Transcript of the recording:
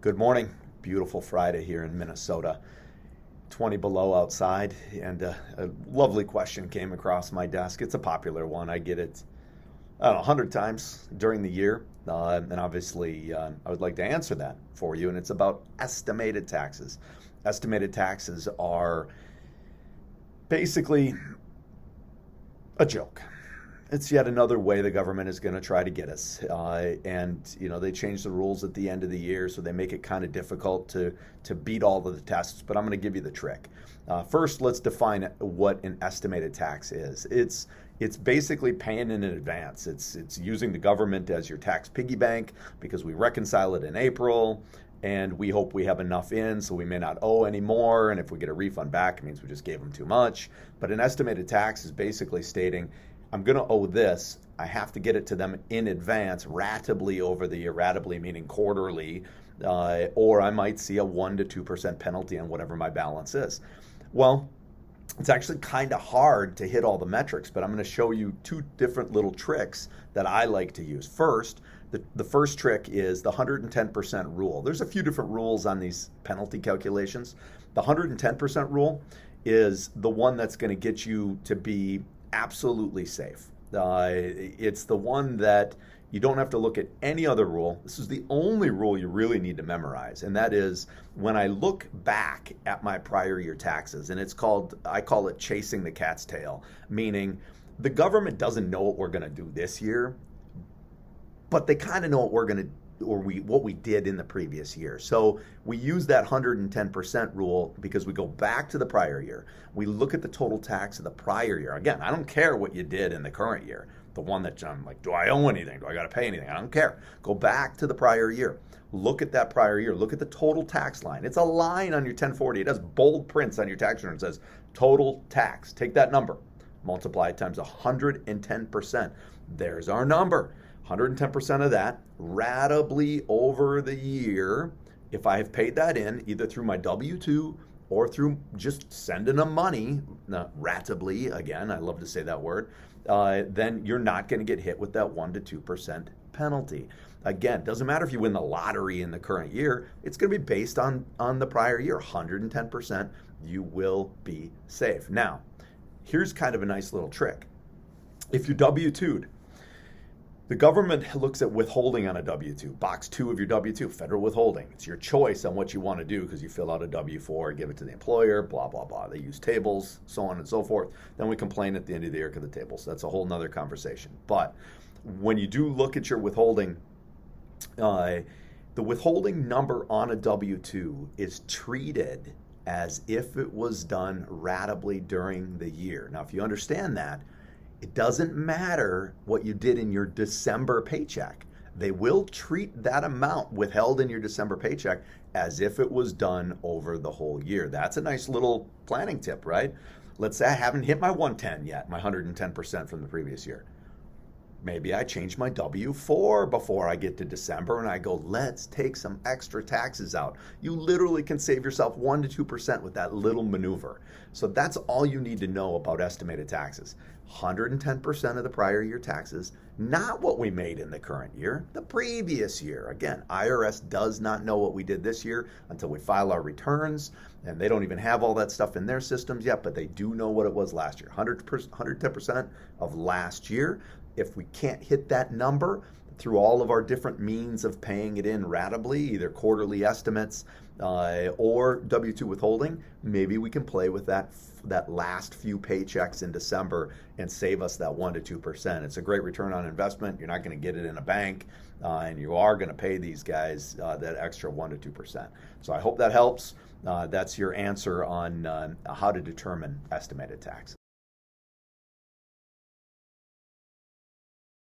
Good morning. Beautiful Friday here in Minnesota. 20 below outside, and a lovely question came across my desk. It's a popular one. I get it, I don't know, 100 times during the year. And obviously, I would like to answer that for you. And it's about estimated taxes. Estimated taxes are basically a joke. It's yet another way the government is going to try to get us. They change the rules at the end of the year, so they make it kind of difficult to beat all of the tests. But I'm going to give you the trick. First, let's define what an estimated tax is. It's basically paying in advance. It's using the government as your tax piggy bank because we reconcile it in April. And we hope we have enough in, so we may not owe any more. And if we get a refund back, it means we just gave them too much. But an estimated tax is basically stating, I'm going to owe this. I have to get it to them in advance, ratably over the year, ratably meaning quarterly, or I might see a 1 to 2% penalty on whatever my balance is. Well, it's actually kind of hard to hit all the metrics, but I'm going to show you two different little tricks that I like to use. First, the first trick is the 110% rule. There's a few different rules on these penalty calculations. The 110% rule is the one that's going to get you to be absolutely safe. It's the one that you don't have to look at any other rule. This is the only rule you really need to memorize, and that is when I look back at my prior year taxes, and I call it chasing the cat's tail, meaning the government doesn't know what we're going to do this year, but they kind of know what what we did in the previous year. So we use that 110% rule because we go back to the prior year. We look at the total tax of the prior year. Again, I don't care what you did in the current year. The one that I'm like, do I owe anything? Do I got to pay anything? I don't care. Go back to the prior year. Look at that prior year. Look at the total tax line. It's a line on your 1040. It has bold prints on your tax return. It says total tax. Take that number, multiply it times 110%. There's our number. 110% of that ratably over the year. If I have paid that in either through my W-2 or through just sending them money, ratably, again, I love to say that word, then you're not going to get hit with that 1 to 2% penalty. Again, doesn't matter if you win the lottery in the current year, it's going to be based on the prior year. 110%, you will be safe. Now, here's kind of a nice little trick. If you W-2'd, the government looks at withholding on a W-2, box 2 of your W-2, federal withholding. It's your choice on what you want to do because you fill out a W-4, give it to the employer, blah, blah, blah. They use tables, so on and so forth. Then we complain at the end of the year because the tables. That's a whole nother conversation. But when you do look at your withholding, the withholding number on a W-2 is treated as if it was done ratably during the year. Now, if you understand that, it doesn't matter what you did in your December paycheck. They will treat that amount withheld in your December paycheck as if it was done over the whole year. That's a nice little planning tip, right? Let's say I haven't hit my 110 yet, my 110% from the previous year. Maybe I change my W-4 before I get to December and I go, let's take some extra taxes out. You literally can save yourself 1 to 2% with that little maneuver. So that's all you need to know about estimated taxes. 110% of the prior year taxes, not what we made in the current year, the previous year. Again, IRS does not know what we did this year until we file our returns, and they don't even have all that stuff in their systems yet, but they do know what it was last year. 110% of last year. If we can't hit that number through all of our different means of paying it in ratably, either quarterly estimates or W-2 withholding, maybe we can play with that last few paychecks in December and save us that 1 to 2%. It's a great return on investment. You're not going to get it in a bank, and you are going to pay these guys that extra 1 to 2%. So I hope that helps. That's your answer on how to determine estimated tax.